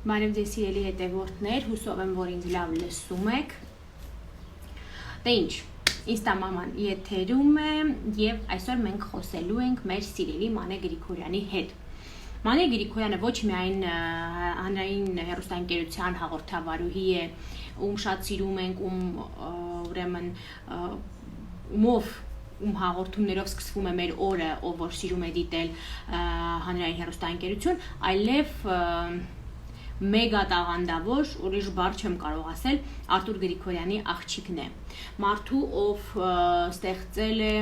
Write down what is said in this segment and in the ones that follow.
Բարև ձեզ սիրելի հետևորդներ, հուսով եմ, որ ինձ լավ լսում եք։ Դե ինչ, Ինստա մաման եթերում է եւ այսօր մենք խոսելու ենք մեր սիրելի Մանե Գրիգորյանի հետ։ Մանե Գրիգորյանը ոչ միայն հանրային հեռուստաընկերության հաղորդավարուհի է, ում շատ սիրում ենք, ուրեմն ում հաղորդումներով սկսվում է մեր օրը, ով որ սիրում է դիտել հանրային հեռուստաընկերություն, այլև մեգա տաղանդավոր, ուրիշ բառ չեմ կարող ասել, Արտուր Գրիգորյանի աղջիկն է։ Մարդու, ով ստեղծել է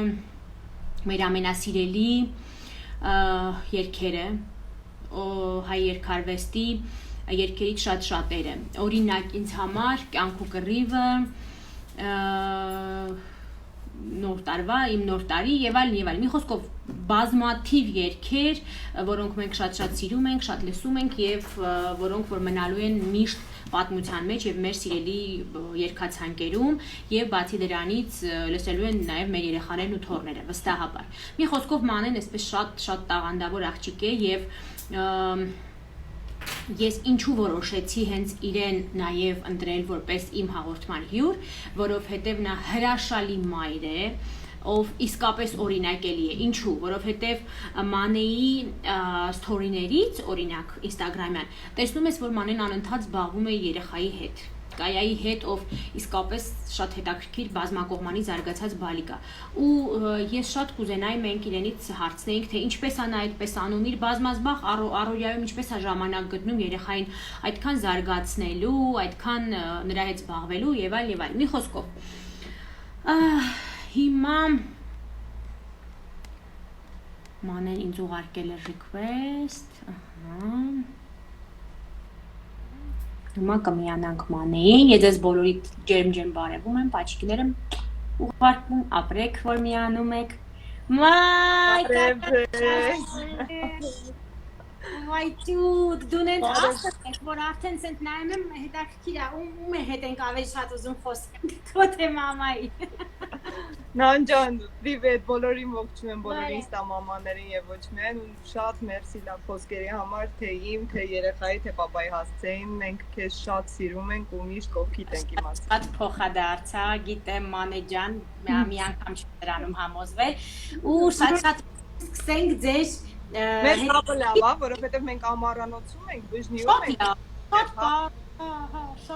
մեր ամենասիրելի երգերը, հայ երգարվեստի երգերից շատ շատերը։ Օրինակ ինձ համար Կյանք ու կռիվը, Նոր տարվա, իմ նոր տարի եւ այլն։ Մի խոսքով բազմաթիվ երգեր, որոնք մենք շատ սիրում ենք, շատ լսում ենք եւ որոնք որ մնալու են միշտ պատմության մեջ եւ մեր սիրելի երգացանկերում եւ բացի դրանից լսելու են նաեւ մեր երեխաներն ու թոռները, վստահաբար։ Մի խոսքով Մանեն այսպես շատ տաղանդավոր աղջիկ է եւ ես ինչու որոշեցի հենց իրեն նաև ընտրել որպես իմ հաղորդման հյուր, որովհետև նա հրաշալի մայր է, ով իսկապես օրինակելի է։ Ինչու? Որովհետև Մանեի սթորիներից, օրինակ Instagram-յան, տեսնում ես, որ Մանեն անընդհատ զբաղվում է երեխայի հետ, Կայայի հետ, ով իսկապես շատ հետաքրքիր բազմակողմանի զարգացած բալիկ է։ Ու ես շատ կուզենայի մենք իրենից հարցնեինք, թե ինչպես է նա այդպես անում, իր բազմազբաղ առօրյայում ինչպես է ժամանակ գտնում երեխային այդքան զարգացնելու, այդքան նրա հետ զբաղվելու եւ այլն։ Մի խոսքով հիմա Մանեն ինձ ուղարկել է request, Հիմա կմիանանք Մանեին, ես ձեզ բոլորիդ ջերմ բարևում եմ, պաչիկները ուղարկում, ապրեք, որ միանում եք։ Մայ ճուտ, դու նենց աստ եք, որ արդեն սենց նայում եմ հետաքրքիր է, ում է հետ ենք ավելի շատ ուզում խոսենք, քո թե մամայի։ Նանջան, պրիվետ, բոլորին ողջունում եմ, բոլորի ինստա մամաներին եւ ոչ միայն, ու շատ մերսի լավ խոսքերի համար, թե իմ, թե երեխայի, թե պապայի հասցեին, մենք քեզ շատ սիրում ենք ու միշտ կողքիդ ենք իմաց։ Շատ փոխադարձա, գիտեմ Մանե ջան, մի անգամ չի դրանում համոզվել, ու շատ սկսենք ձեր Մեզ հապը լավ է, որովհետև մենք ամառանոցում ենք, բժնիում ենք։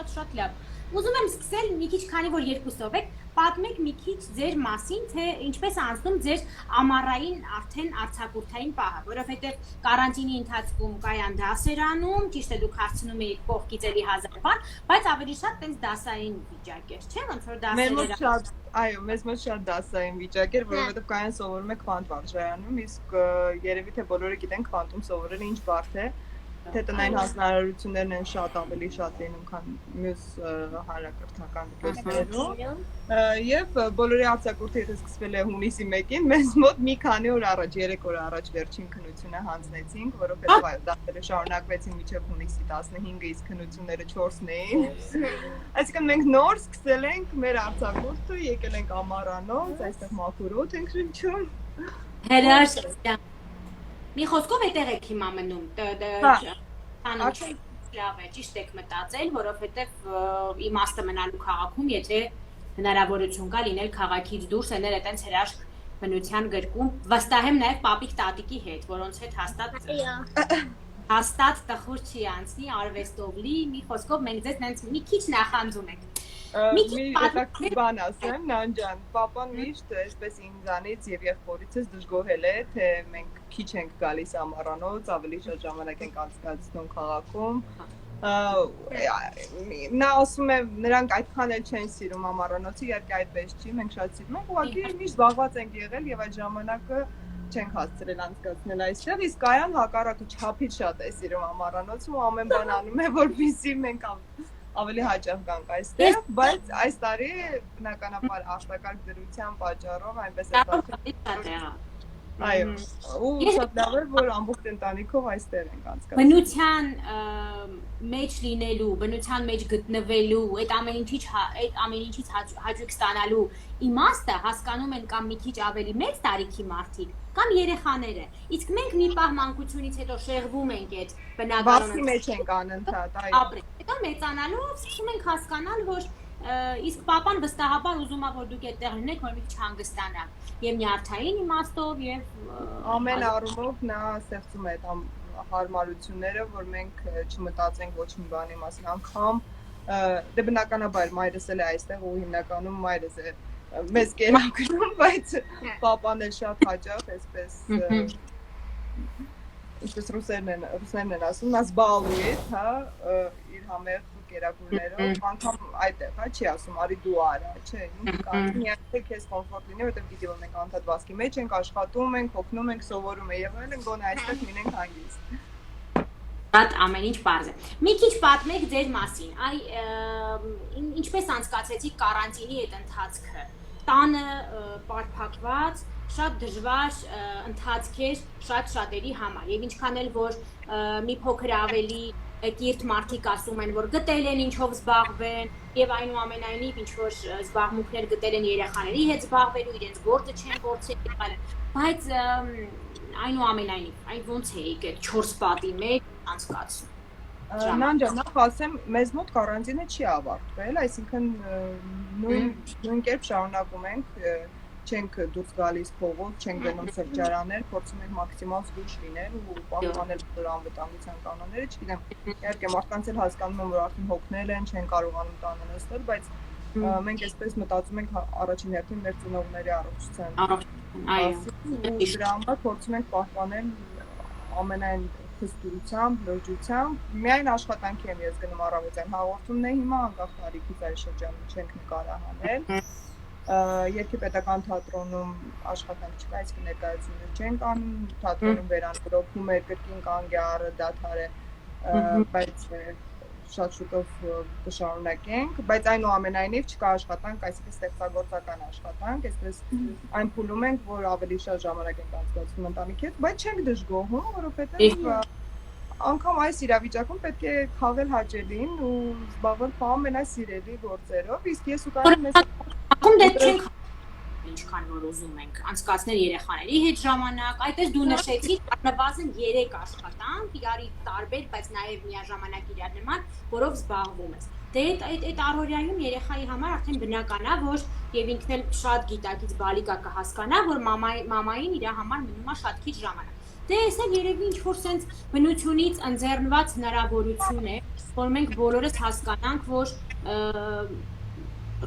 Շատ լավ։ Ուզում եմ սկսել մի քիչ, քանի որ երկուսով եք, պատմեք մի քիչ ձեր մասին, թե ինչպես անցնում ձեր ամառային արդեն արձակուրդային պահը, որովհետև կարանտինի ընթացքում կայան դասեր անում, ճիշտ է դուք հարցնում եք կողքից էլի 1000 բան, բայց ավելի շատ տենց դասային վիճակ էր, չէ՞, ոնց որ դասերը Այո, մեզ մոտ շատ դասային վիճակ էր, որովհետև կայան սովորում է քվանտ վարժարանում, իսկ երևի թե բոլորը գիտեն քվանտում սովորելը ինչ բարդ է, թե տնային հանձնարարություններն են շատ ավելի շատ լինում, քան մյուս հանրակրթական դպրոցներում, եւ բոլորի արձակուրդը եթե սկսվել է հունիսի 1-ին, մեզ մոտ մի քանի օր առաջ, 3 օր առաջ վերջին քննությունը հանձնեցինք, որովհետև այո, դասերը շարունակվեցին մինչև հունիսի 15-ը, իսկ քննությունները 4-ն էին։ Այսինքն մենք նոր սկսել ենք մեր արձակուրդը, եկել ենք ամառանոց, այստեղ մաքուր օդ ենք շնչում։ Հրաշք։ Մի խոսքով այդտեղ եք հիմա մնում, լավ է, ճիշտ եք մտածել, որովհետև իմաստը մնալու քաղաքում, եթե հնարավորություն կա լինել քաղաքից դուրս, էներ այտենց հրաշք բնության գրկում, վստահ եմ նաև պապիկ տատիկի հետ, որոնց հետ հաստատ տխուր չի անցնի, արվեստով լի, մի խոսքով մենք ձեզ նենց մի քիչ նախանձում ենք։ Մի հետաքրքիր բան ասեմ, Նանջան, պապան միշտ այսպես ինձանից եւ եղբորիցս դժգոհել է, թե մենք քիչ ենք գալիս ամառանոց, ավելի շատ ժամանակ ենք անցկացնում քաղաքում։ Նա ասում է, նրանք այդքան էլ չեն սիրում ամառանոցը, իհարկե այդպես չի, մենք շատ սիրում ենք, ուղղակի միշտ զբաղված ենք եղել եւ այդ ժամանակը չենք հասցրել անցկացնել այստեղ, իսկ Կայան հակառակը չափից շատ է սիրում ամառանոցը ու ամեն բան անում է, որպեսզի մենք ավելի հաճախ գանք այստեղ, բայց այս տարի բնականաբար արտակարգ դրության պատճառով այնպես է։ Այո, ու շատ լավ է, որ ամբողջ ընտանիքով այստեղ ենք անցկացնում։ Բնության մեջ լինելու, բնության մեջ գտնվելու, այդ ամեն ինչից հաճույք ստանալու իմաստը հասկանում են կամ մի քիչ ավելի մեծ տարիքի մարդիկ, կամ երեխաները։ Իսկ մենք մի պահ մանկությունից հետո շեղվում ենք այդ բնականոն Բասի մեջ ենք անընդհատ, այո։ ապրել։ Հետո մեծանալով սկսում ենք հասկանալ, որ իսկ papan վստահաբար ուզում է որ դուք այդտեղ լինեք, որ մի քիչ հանգստանաք, եւ նյարդային իմաստով եւ ամեն առումով նա ստեղծում է այդ հարմարությունները, որ մենք չմտածենք ոչ մի բանի մասին, անգամ դե բնականաբար մայրս էլ է այստեղ ու հիմնականում մայրս է մեզ կերակրում, բայց papan էլ շատ հաճախ այսպես ինչպես ռուսներն են ասում, нас балует, հա, իր համեղ կերակուրներով, անգամ այդտեղ, հա, չի ասում, արի դու արա, չէ, միայն թե քեզ կոմֆորտ լինի, որտեղ պիտի որ մենք անդադ վազքի մեջ ենք, աշխատում ենք, հոգնում ենք, սովորում ենք, եւ այլն, գոնե այստեղ լինենք հանգիստ։ Այդ ամեն ինչ բարձ է։ Մի քիչ պատմեք ձեր մասին։ Այ ինչպես անցկացրեցիք կարանտինի այդ ընթացքը։ Տանը պարփակված շատ դժվար ընթացք էր շատ-շատերի համար եւ ինչքան էլ որ մի փոքր ավելի կիրթ մարդիկ ասում են որ գտել են ինչով զբաղվեն եւ այնուամենայնիվ ինչ որ զբաղմունքներ գտել են երեխաների հետ զբաղվելու իրենց գործը չեն փորձել եւ այլն բայց այնուամենայնիվ այն ոնց է եկել 4 պատի մեջ անցկացում Նանջան, նախ ասեմ, մեզ մոտ կարանտինը չի ավարտվել, այսինքն նույն կերպ շարունակում ենք, չենք դուրս գալիս փողոց, չենք գնում սրճարաններ, փորձում ենք մաքսիմալ զգույշ լինել ու պահպանել բոլոր անվտանգության կանոնները, չգիտեմ, իհարկե մարդկանց էլ հասկանում եմ, որ արդեն հոգնել են, չեն կարողանում տանը նստել, բայց մենք այսպես մտածում ենք առաջին հերթին մեր ծնողների առողջության դրա համար փորձում ենք պահպանել ամենայն խստությամբ, լրջությամբ, միայն աշխատանքի եմ ես գնում առավոտյան հաղորդումն է հիմա անկախ տարիքից այս շրջանում չենք նկարահանել Երկի պետական թատրոնում աշխատանք չկա, իսկ ներկայացումներ չենք անում, թատրոնում վերանորոգում է, կրկին կանգ է առը, դադար է, բայց շատ շուտով կշարունակենք, բայց այնուամենայնիվ չկա աշխատանք, այսինքն ստեղծագործական աշխատանք, այսպես այն փուլում ենք, որ ավելի շատ ժամանակ ենք անցկացնում ընտանիքի հետ, բայց չենք դժգոհում, որովհետև անգամ այս իրավիճակում պետք է խաղել հաճելին ու զբաղվել ամենասիրելի գործերով, իսկ ես ու կարողam մեզ Ակում դե չենք ինչքան որ ուզում ենք անցկացնել երեխաների հետ ժամանակ, այդպես դու նշեցիր նվազն 3 աշխատանք, իրարի տարբեր, բայց նաև միաժամանակ իրար նման, որով զբաղվում ես։ Դե այդ առօրյայում երեխայի համար արդեն բնական է, որ եւ ինքն էլ շատ գիտակից բալիկա կհասկանա, որ մամային իր համար մնում է շատ քիչ ժամանակ։ Դե սա երևի ինչ որ sense բնությունից ընձեռնված հնարավորություն է, որ մենք բոլորս հասկանանք, որ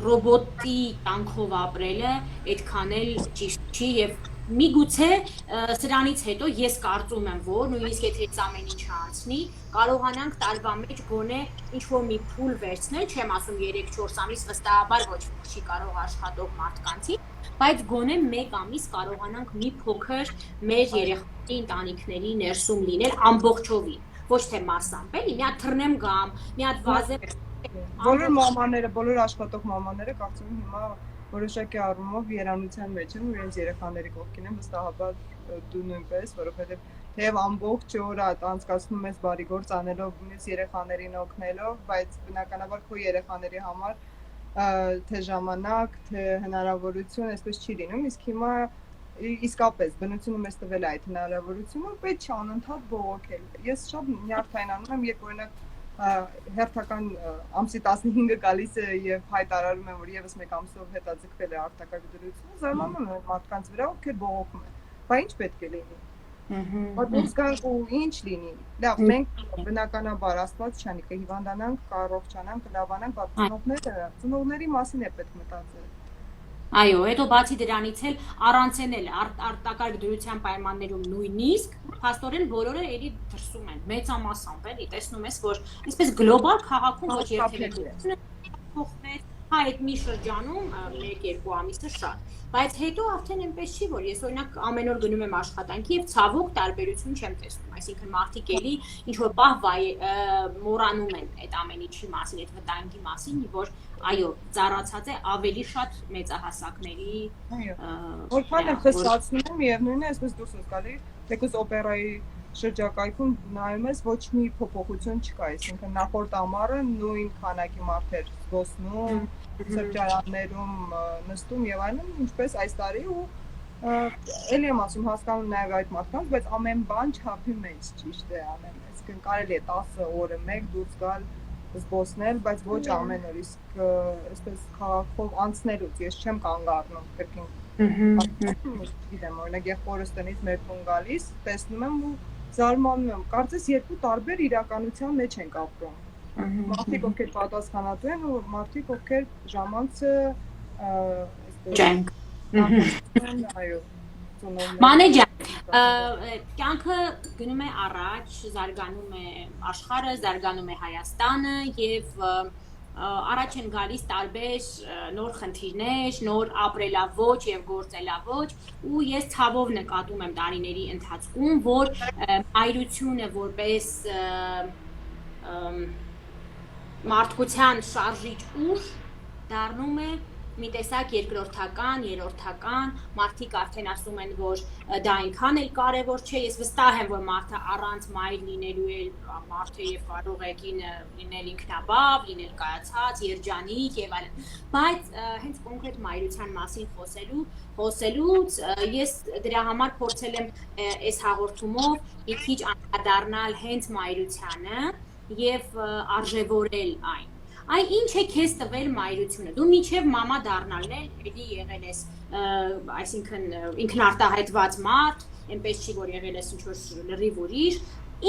ռոբոտի տանքով ապրելը այդքան էլ ճիշտ չի եւ միգուցե սրանից հետո ես կարծում եմ որ նույնիսկ եթե այս ամեն ինչը անցնի կարողանանք տարվա մեջ գոնե ինչ որ մի փուլ վերցնել չեմ ասում 3-4 ամիս վստահաբար ոչ ոք չի կարող աշխատող մարդկանցի բայց գոնե 1 ամիս կարողանանք մի փոքր մեր երեխաների ընտանիքների ներսում լինել ամբողջովին ոչ թե մասամբ էլի մի հատ թռնեմ գամ մի հատ վազեմ Բոլոր մամաները, բոլոր աշխատող մամաները կարծում եմ հիմա որոշակի առումով երանության մեջ են ու իրենց երեխաների կողքին են վստահաբար դու նույնպես, որովհետև թեև ամբողջ օրը անցկացնում ես բարի գործ անելով մյուս երեխաներին օգնելով, բայց բնականաբար քո երեխաների համար թե ժամանակ, թե հնարավորություն այսպես չի լինում, իսկ հիմա իսկապես բնությունը մեզ տվել է այդ հնարավորությունը, պետք չէ անընդհատ բողոքել։ Ես շատ նյարդայնանում եմ, երբ օրինակ հերթական ամսի 15-ը գալիս է եւ հայտարարում են, որ եւս 1 ամսով հետաձգվել է արտակարգ զարմանում եմ մարդկանց վրա, ովքեր բողոքում են։ Բա ինչ պետք է լինի։ Դուրս գանք ու ինչ լինի։ Լավ, մենք բնականաբար Աստված չանի կհիվանդանանք, կառողջանանք, կլավանանք, բայց ծնողների մասին է պետք մտածել։ Այո, հետո բացի դրանից էլ առանցենել արտակարգ դրության պայմաններում նույնիսկ փաստորեն բոլորը էլի դրսում են մեծամասամբ էլի տեսնում ես որ այսպես գլոբալ քաղաքում ոչ երթևեկությունը փոխվեց հա այդ մի շրջանում 1-2 ամիսը շատ բայց հետո արդեն այնպես չի որ ես օրինակ ամեն օր գնում եմ աշխատանքի եւ ցավոք տարբերություն չեմ տեսնում այսինքն մարդիկ էլի ինչ որ պահ մոռանում են այդ ամեն ինչի մասին այդ վտանգի մասին որ այո ծառացած է ավելի շատ մեծահասակների որքան է խստացնում եմ եւ նույնն է այսպես դուրս ես գալի թեկուզ օպերայի շրջակայքում նայում ես ոչ մի փոփոխություն չկա, այսինքն նախորդ ամառը նույն քանակի մարդ էր զբոսնում, սրճարաններում նստում եւ այլն, ինչպես այս տարի ու էլի եմ ասում հասկանում նաեւ այդ մարդկանց, բայց ամեն բան չափի մեջ ճիշտ է անեն, այսինքն կարելի է 10 օրը մեկ դուրս գալ զբոսնել, բայց ոչ ամեն օր, իսկ այսպես քաղաքով անցնելուց ես չեմ կանգ առնում կրկին գիտեմ, օրինակ եղբորս տնից մեր տուն գալիս, տեսնում եմ ու զարմանում եմ, կարծես երկու տարբեր իրականության մեջ ենք ապրում։ Մարդիկ ովքեր պատասխանատու են ու մարդիկ ովքեր ժամանցը Ջանք։ այո, Մանե ջան, կյանքը գնում է առաջ, զարգանում է աշխարհը, զարգանում է Հայաստանը եւ առաջ են գալիս տարբեր նոր խնդիրներ, նոր ապրելավոճ եւ գործելավոճ ու ես ցավով նկատում եմ տարիների ընթացքում, որ մայրությունը որպես մարդկության շարժիչ ուժ դառնում է մի տեսակ երկրորդական, երրորդական, մարդիկ արդեն ասում են, որ դա այնքան էլ կարևոր չէ, ես վստահ եմ, որ մարդը առանց մայր լինելու էլ մարդը եւ կարող է լինել ինքնաբավ, լինել կայացած, երջանիկ եւ այլն, բայց հենց կոնկրետ մայրության մասին խոսելուց ես դրա համար փորձել եմ այս հաղորդումով մի քիչ անդրադառնալ հենց մայրությանը եւ արժեվորել այն Այ ինչ է քեզ տվել մայրությունը։ Դու միջև մամա դառնալն էլի եղել ես, այսինքն ինքնարտահայտված մարդ, այնպես չի որ եղել ես ինչ-որ լրիվ ուրիշ։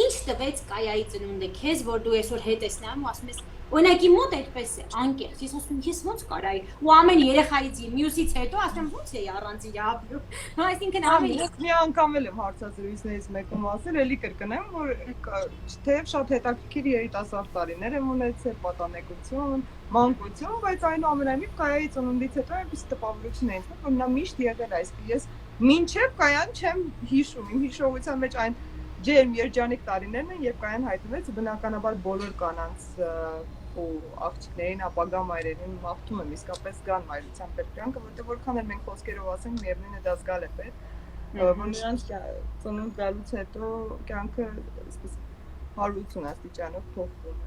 Ինչ տվեց Կայայի ծնունդը քեզ, որ դու այսօր հետ ես նայում ու ասում ես, օրինակի մոտ այդպես է, անկեղծ։ Ես ասում եմ, ես ոնց կարայի։ Ու ամեն երեխայից մյուսից հետո ասում եմ, ոնց էի առանց իր ապրում։ Այսինքն ավելի մի անգամ էլ եմ հարցազրույցներից մեկում ասել, էլի կրկնեմ, որ թեև շատ հետաքրքիր երիտասարդ տարիներ եմ ունեցել, պատանեկություն, մանկություն, բայց այնուամենայնիվ Կայայի ծնունդից հետո այնպես տպավորություն է ինձ մոտ, որ նա միշտ եղել է, այսինքն ես մինչև Կայան չեմ հիշում, իմ հիշողության մեջ այն ջերմ երջանիկ տարիներն են, երբ Կայան հայտնվեց, բնականաբար բոլոր կանանց ու աղջիկներին, ապագա մայրերին մաղթում եմ իսկապես գան մայրության պետք կյանքը, որտեղ որքան էլ մենք խոսքերով ասենք, միևնույն է դա զգալ է պետք, որ նրանց ծնունդ գալուց հետո կյանքը այսպես 180 աստիճանով փոխվում է։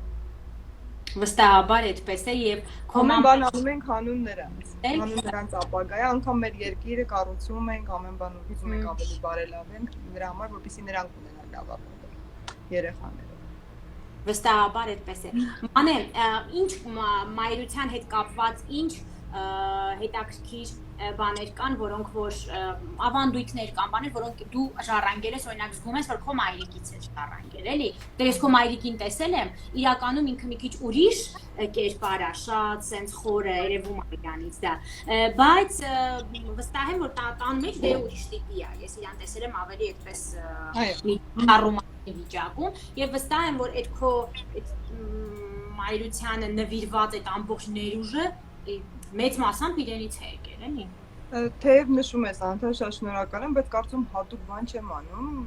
Վստահաբար այդպես է եւ ամեն բան անում ենք հանուն նրանց ապագայի, անգամ մեր երկիրը կառուցում ենք, ամեն բան ուզում ենք ավելի բարելավենք նրա համար, որպեսզի նրանք ունենան լավ ապագա երեխաները։ Վստահաբար այդպես է։ Մանե, ինչ մայրության հետ կապված ինչ հետաքրքիր բաներ կան, որոնք որ ավանդույթներ կան, բաներ, որոնք դու ժառանգել ես, օրինակ զգում ես, որ քո մայրիկից ես ժառանգել, էլի։ Դե ես քո մայրիկին տեսել եմ, իրականում ինքը մի քիչ ուրիշ կերպար է, շատ սենց խորը երևում է իրանից դա, բայց վստահ եմ, որ տան մեջ դե ուրիշ տիպի է։ Ես իրան տեսել եմ ավելի այդպես մի առումային վիճակում եւ վստահ եմ, որ այդ քո մայրությանը նվիրված այդ ամբողջ ներուժը մեծ մասամբ իրենից է եկել, էլի։ Թեև նշում ես Անթաշ, շատ շնորհակալ եմ, բայց կարծում հատուկ բան չեմ անում,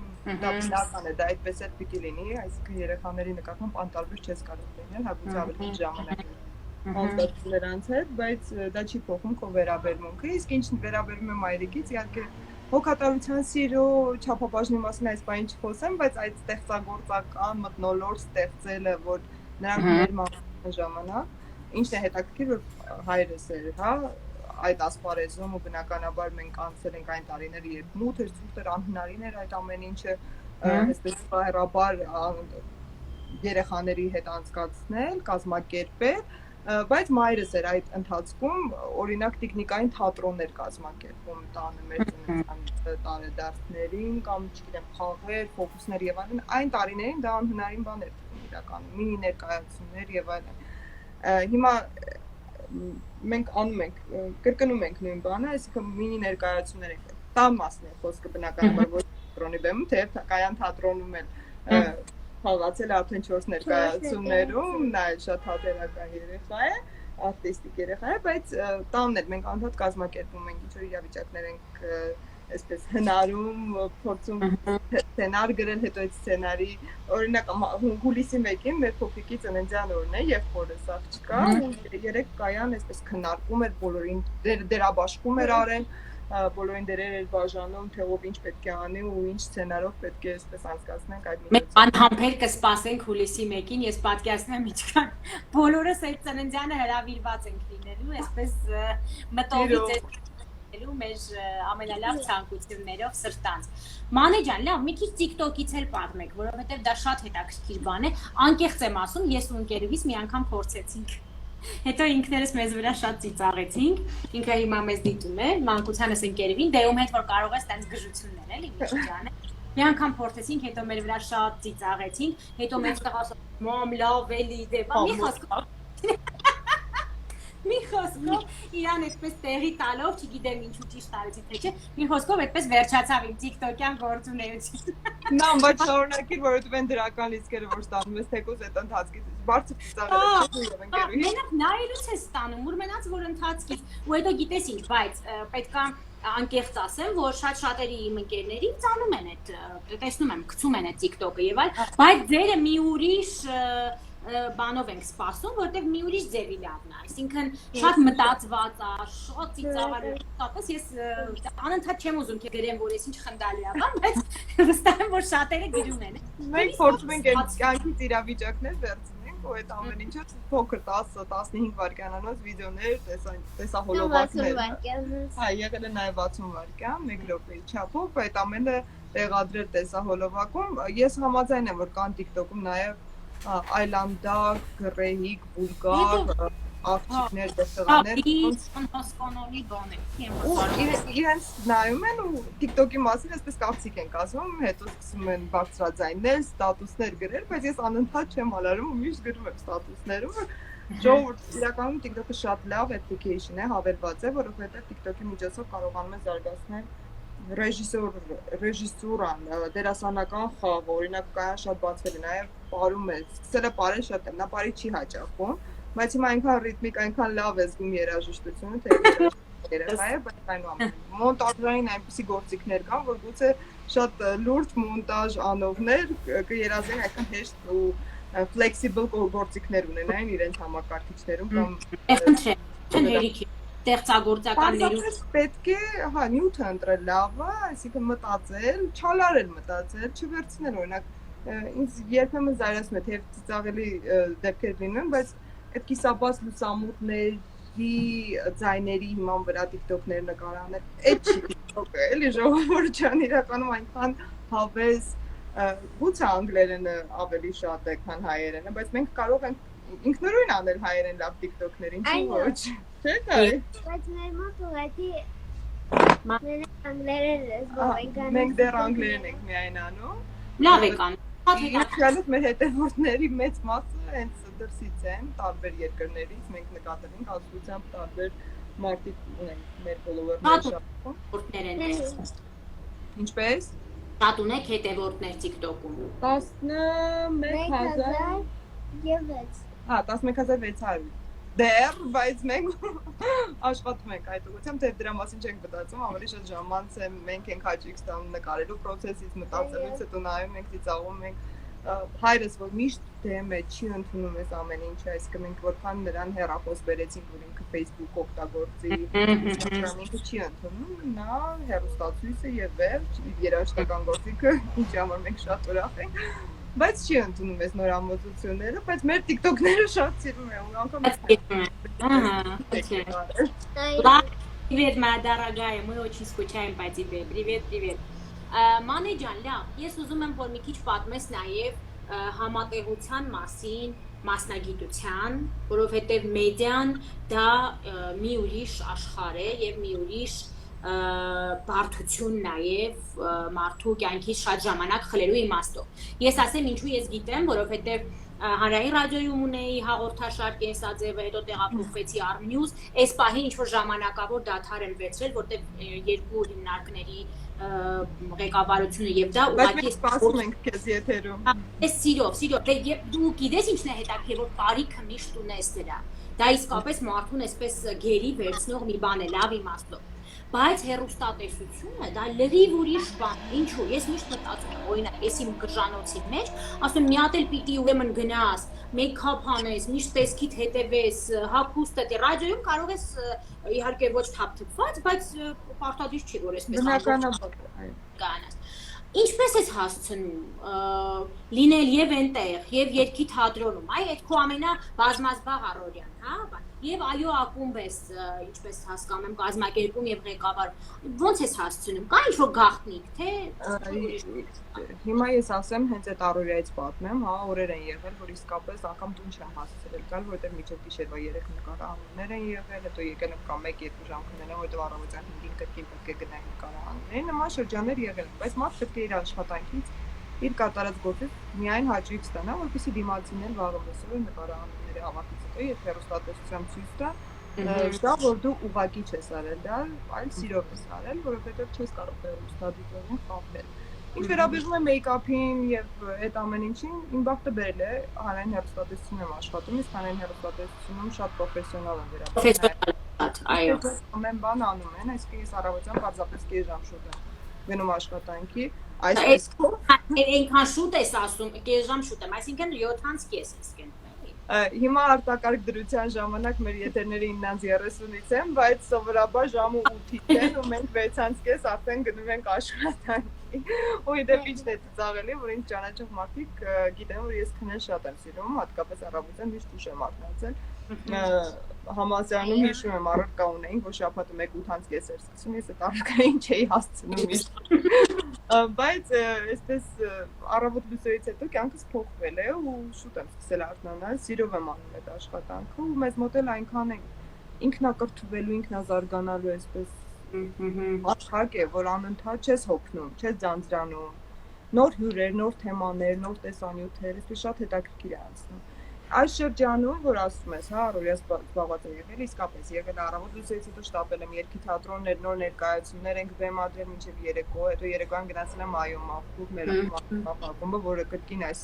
դա բնական է, դա այդպես էլ պիտի լինի, այսինքն երեխաների նկատմամբ անտարբեր չես կարող լինել, հագուց ավելի ժամանակ անցկացնել նրանց հետ, բայց դա չի փոխում քո վերաբերմունքը, իսկ ինչ վերաբերում է մայրիկից, իհարկե հոգատարության սիրո չափաբաժնի մասին այս բանը չխոսեմ, բայց այդ ստեղծագործական մթնոլորտ ստեղծելը, որ նրանք մեր մահվան ժամանակ Ինչն է հետաքրքիր, որ հայրս էր, հա, այդ ասպարեզում ու բնականաբար մենք անցել ենք այն տարիները, երբ մութ էր, ցուրտ էր, անհնարին էր այդ ամեն ինչը այսպես հայրաբար երեխաների հետ անցկացնել, կազմակերպել, բայց մայրս էր այդ ընթացքում օրինակ տեխնիկային թատրոններ կազմակերպում տանը մեր ծննդյան տարեդարձներին կամ չգիտեմ խաղեր, ֆոկուսներ եւ այլն, այն տարիներին դա անհնարին բան էր իրականում, մինի ներկայացումներ եւ այլն Հիմա մենք անում ենք, կրկնում ենք նույն բանը, այսինքն մինի ներկայացումներ ենք, տան մասն է խոսքը բնականաբար ոչ թատրոնի բեմում, թեև Կայան թատրոնում էլ խաղացել է արդեն 4 ներկայացումներում, նա էլ շատ հատերական երեխա է, արտիստիկ երեխա է, բայց տանն էլ մենք անդադ կազմակերպում ենք, ինչ-որ իրավիճակներ ենք այսպես հնարում, փորձում սցենար գրել, հետո այդ սցենարի, օրինակ հուլիսի 1-ին մեր փոքրիկի ծննդյան օրն է, եղբորս աղջկա, ու երեք Կայան այսպես քննարկում էր բոլորին, դերաբաշխում էր արել, բոլորին դերեր էր բաժանում, թե ով ինչ պետք է անի ու ինչ սցենարով պետք է այսպես անցկացնենք այդ Մենք միջոցը։ անհամբեր կսպասենք հուլիսի 1-ին, ես պատկերացնում եմ ինչքան բոլորս այդ ծննդյանը հրավիրված ենք լինելու, այսպես մտովից լինելու մեր ամենալավ ցանկություններով սրտանց։ Մանե ջան, լավ, մի քիչ TikTok-ից էլ պատմեք, որովհետև դա շատ հետաքրքիր բան է։ Անկեղծ եմ ասում, ես ու ընկերուհիս մի անգամ փորձեցինք։ Հետո ինքներս մեզ վրա շատ ծիծաղեցինք։ Ինքը հիմա մեզ դիտում է, մանկությանս ընկերուհին, դե ում հետ որ կարող է այդպես գժություններ էլի միջջանը։ Մի անգամ փորձեցինք, հետո մեր վրա շատ ծիծաղեցինք, հետո մեզ տղասը մամ լավ էլի դե, մի խոսքով իրան այսպես տեղի տալով, չգիտեմ ինչու ճիշտ արեցի թե չէ, մի խոսքով այդպես վերջացավ իմ TikTok-յան գործունեությունը։ Նա բայց շարունակիր, որովհետև այն դրական լիցքերը որ ստանում ես թեկուզ այդ ընթացքից բարձր ծիծաղել եւ ընկերուհի։ Մենակ նայելուց է ստանում, որ մնաց որ ընթացքից, ու հետո գիտես ինչ, բայց պետքա անկեղծ ասեմ, որ շատ-շատերի իմ ընկերների ծանում են այդ, տեսնում եմ, գցում են այդ TikTok-ը եւ այլ, բայց ձերը մի ուրիշ բանով ենք սպասում, որտեղ մի ուրիշ ձևի լավն է, այսինքն շատ մտածված է, շատ ծիծաղալու, տապես ես անընդհատ չեմ ուզում գրեմ, որ ես ինչ խնդալու եմ, բայց վստահ եմ, որ շատերը գրում են։ Մենք փորձում ենք այդ կյանքից իրավիճակներ վերցնենք, ու այդ ամեն ինչը փոքր 10-15 վայրկյանանոց վիդեոներ, տեսահոլովակներ։ Հա, եղել է նաև 60 վայրկյան, 1 րոպեի չափով, այդ ամենը տեղադրել տեսահոլովակում։ Ես համաձայն եմ, որ կան TikTok-ում նաև այլանդակ, գրեհիկ, վուլգար, աղջիկներ, դեպտեղաներ, հասկանալի բաներ։ իրենց նայում են ու TikTok-ի մասին այսպես կարծիք են ասում, հետո սկսում են բարձրաձայնել, ստատուսներ գրել, բայց ես անընդհատ չեմ հալարում ու միշտ գրում եմ ստատուսներում։ Ժողովուրդ, իրականում TikTok-ը շատ լավ application է, հավելված է, որովհետև TikTok-ի միջոցով կարողանում ես զարգացնել ռեժիսուրան, դերասանական խաղ, օրինակ կայան շատ բացվել է, նաև պարում է, սկսել է պարել շատ եմ, նա պարի չի հաճախում, բայց հիմա այնքան ռիթմիկ, այնքան լավ է զգում երաժշտությունը, թե երեխա է, բայց այնուամենայնիվ մոնտաժային այնպիսի գործիքներ կան, որ գուցե շատ լուրջ մոնտաժ անողներ կերազեն այնքան հեշտ ու flexible գործիքներ ունենային իրենց համակարգիչներում կամ ստեղծագործականներում պետք է, հա, նյութը ընտրել լավը, այսինքն մտածել, չալարել մտածել, չվերցնել, օրինակ, ինձ երբեմն զարասում է, թե ծիծաղելի դեպքեր լինում, բայց այդ կիսաբաց լուսամուտների ձայների հիման վրա TikTok-ներ նկարանել, այդ չի TikTok-ը, էլի ժողովուրդ ջան, իրականում այնքան հավես, գուցե անգլերենը ավելի շատ է, քան հայերենը, բայց մենք կարող ենք ինքնուրույն անել հայերեն լավ TikTok-ներ, ինչու ոչ։ Չէ՞ կարի։ Բայց մեր մոտ ուղղակի մենք անգլերեն լեզվով մենք դեռ անգլերեն ենք միայն անում։ լավ եք անում։ Իհարկե մեր հետևորդների մեծ մասը հենց դրսից են, տարբեր երկրներից, մենք նկատել ենք ազգությամբ տարբեր մարդիկ ունենք մեր ֆոլովերները շատ։ Հետևորդներ են։ Ինչպես։ Շատ ունեք հետևորդներ TikTok-ում։ 11000 եւ 6։ Հա, 11600 դեռ, բայց մենք աշխատում ենք այդ ուղղությամբ, թե դրա մասին չենք մտածում, ավելի շատ ժամանց է մենք ենք հաճույք ստանում նկարելու process-ից, մտածելուց, հետո նայում ենք, ծիծաղում ենք, հայրս որ միշտ դեմ է, չի ընդունում այս ամեն ինչը, այսինքն մենք որքան նրան հեռախոս բերեցինք, որ ինքը Facebook օգտագործի, Instagram ինքը չի ընդունում, նա հեռուստացույց է եւ վերջ, երաժշտական գործիքը, ինչի համար մենք շատ ուրախ ենք, բայց չի ընդունում այս նոր ամոթությունները, բայց մեր TikTok-ները շատ սիրում են, ու անգամ Привет, моя дорогая, мы очень скучаем по тебе. Привет, привет. Մանե ջան, լավ, ես ուզում եմ որ մի քիչ պատմես նաև համատեղության մասին, մասնագիտության, որովհետև մեդիան դա մի ուրիշ աշխարհ է եւ մի ուրիշ բարդություն նաև մարդու կյանքից շատ ժամանակ խլելու իմաստով։ Ես ասեմ ինչու ես գիտեմ, որովհետև հանրային ռադիոյում ունեի հաղորդաշար կենսաձևը, հետո տեղափոխվեցի Armnews, այս պահին ինչ որ ժամանակավոր դադար եմ վերցրել, որտեղ երկու հիմնարկների ղեկավարությունը եւ դա ուղղակի սպասում ենք քեզ եթերում։ Ես սիրով, դու գիտես ինչն է հետաքրքիր, որ կարիքը միշտ ունես դրա։ Դա իսկապես մարդուն այսպես գերի վերցնող մի բան է, լավ իմաստով։ բայց հեռուստատեսությունը դա լրիվ ուրիշ բան է։ Ինչու՞։ Ես միշտ մտածում եմ, օրինակ, ես իմ գրջանոցի մեջ, ասում եմ, մի հատ էլ պիտի ուրեմն գնաս, մեյքափ անես, միշտ տեսքիդ հետևես, հագուստդ, ռադիոյում կարող ես իհարկե ոչ թափթփված, բայց պարտադիր չի, որ այսպես բնականաբար, այո։ կանաս։ Ինչպես ես հասցնում լինել եւ այնտեղ, եւ երկի թատրոնում, այ այդ քո ամենաբազմազբաղ առօրյան, հա, եւ այո ակումբ ես, ինչպես հասկանում եմ, կազմակերպում եւ ղեկավար, ո՞նց ես հասցնում, կա ինչ-որ գաղտնիք, թե հիմա ես ասեմ հենց այդ առօրյայից պատմեմ, հա, օրեր են եղել, որ իսկապես անգամ տուն չեմ հասցրել գալ, որովհետեւ միջև գիշերվա 3 նկարահանումներ են եղել, հետո եկել եմ կամ 1-2 ժամ քնելու, որովհետեւ առավոտյան 5-ին կրկին պետք է գնայի նկարահանումների, նման շրջաններ եղել են, բայց մարդ պետք է իր աշխատանքից իր կատարած գործից միայն հաճույք ստանա, որպեսզի դիմացիներ վաղը մսով նկարահանումների ավարտից հետո երբ հեռուստատեսությամբ ցույց տա, դա որ դու ուղղակի չես արել դա, այլ սիրով ես արել, որովհետև չես կարող հեռուստադիտողին խաբել։ Ինչ վերաբերում է մեյքափին եւ այդ ամեն ինչին, իմ բախտը բերել է հանրային հեռուստատեսությունում եմ աշխատում, իսկ հանրային հեռուստատեսությունում շատ պրոֆեսիոնալ եմ վերաբերվում։ Այո։ Ամեն բան անում են, այսինքն ես առավոտյան պարզապես կես ժամ շուտ եմ գնում աշխատանքի, այսպես այնքան շուտ ես ասում, կես ժամ շուտ եմ, այսինքն 7:30 ես գնում։ Հիմա արտակարգ դրության ժամանակ մեր եթերները 9:30-ից են, բայց սովորաբար ժամը 8-ից են ու մենք 6:30 արդեն գնում ենք աշխատանքի։ Ու իդեպ ինչն է ծաղելի, որ ինձ ճանաչող մարդիկ գիտեն, որ ես քնել շատ եմ սիրում, հատկապես առավոտյան միշտ ուշ եմ արթնացել։ Համալսարանում հիշում եմ առարկա ունեինք, որ շաբաթը 1:08 էր սկսում, ես այդ առարկային չէի հասցնում միշտ։ Բայց այսպես առավոտ լուսերից հետո կյանքս փոխվել է ու շուտ եմ սկսել արթնանալ, սիրով եմ անում այդ աշխատանքը ու մեզ մոտ էլ այնքան է ինքնակրթվելու, ինքնազարգանալու այսպես աշխատանք է, որ անընդհատ չես հոգնում, չես ձանձրանում, նոր հյուրեր, նոր թեմաներ, նոր տեսանյութեր, այսպես շատ հետաքրքիր է անցնում։ Այս շրջանում, որ ասում ես, հա, առօրյա զբաղված եմ եղել, իսկապես եղել առավոտ լուսերից հետո շտապել եմ երկի թատրոններ, նոր ներկայացումներ ենք բեմադրել մինչև երեկո, հետո երեկոյան գնացել եմ այո մախուկ մեր ակումբը, որը կրկին այս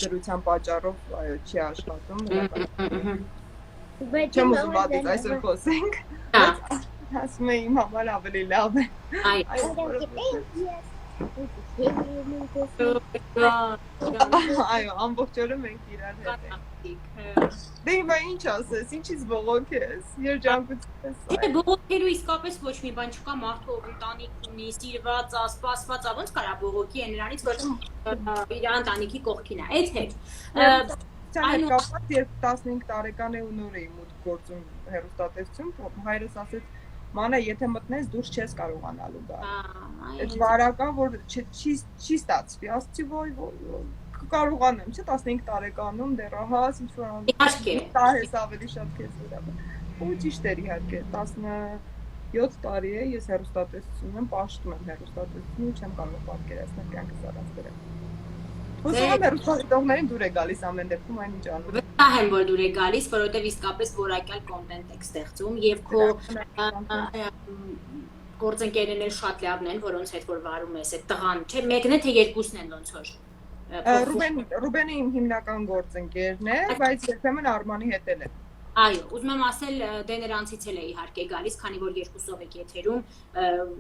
դրության պատճառով այո չի աշխատում, չեմ ուզում պատից այսօր խոսենք, ասում եմ իմ համար ավելի լավ է։ Այո, ամբողջ օրը մենք իրար հետ ենք։ Դե հիմա ինչ ասես, ինչից բողոքես, երջանկություն ես։ Դե բողոքելու իսկապես ոչ մի բան չկա, մարդու ընտանիք ունի, սիրված, սպասված, ոնց կարա բողոքի է նրանից, որ իր ընտանիքի կողքին է։ Այդ հետ։ Այո, կապված երբ 15 տարեկան է ու նոր էի մուտք գործում հեռուստատեսություն, հայրս ասեց Մանա, եթե մտնես դուրս չես կարողանալու գալ։ Այդ վարական, որ չի ստացվի, ասացի ոյ, կարողանեմ, չէ 15 տարեկանում դեռահաս ինչ-որ իհարկե տարես ավելի շատ քեզ վերաբերում։ Ու ճիշտ էր իհարկե, 17 տարի է ես հեռուստատեսությունում եմ, պաշտում եմ հեռուստատեսություն ու չեմ կարող պատկերացնել կյանքս առանց դրա։ Հուսով եմ հեռուստադիտողներին դուր է գալիս ամեն դեպքում այնինչ անում։ Վստահ եմ, որ դուր է գալիս, որովհետև իսկապես որակյալ կոնտենտ եք ստեղծում եւ քո գործընկերներն էլ շատ լավն են, որոնց հետ որ վարում ես այդ տղան, չէ՞, մեկն է թե երկուսն են ոնց որ։ Ռուբենը իմ հիմնական գործընկերն է, բայց երբեմն Արմանի հետ էլ է։ Այո, ուզում եմ ասել, դե նրանցից էլ է իհարկե գալիս, քանի որ երկուսով եք եթերում,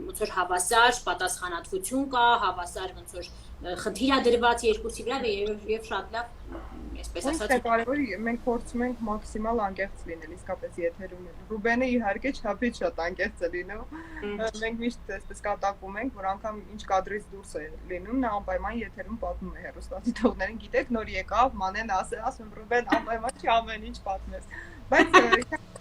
ոնց որ հավասար պատասխանատվություն կա, հավասար ոնց որ խնդիր է դրված երկուսի վրա եւ շատ լավ, այսպես ասած։ Իսկ կարևորը մենք փորձում ենք մաքսիմալ անկեղծ լինել, իսկապես եթերում։ Ռուբենը իհարկե չափից շատ անկեղծ է լինում։ Մենք միշտ այսպես կատակում ենք, որ անգամ ինչ կադրից դուրս է լինում, նա անպայման եթերում պատմում է հեռուստադիտողներին, գիտեք, նոր եկավ, մանեն ասում Ռուբեն, անպայման չի ամեն ինչ պատմես։ Բայց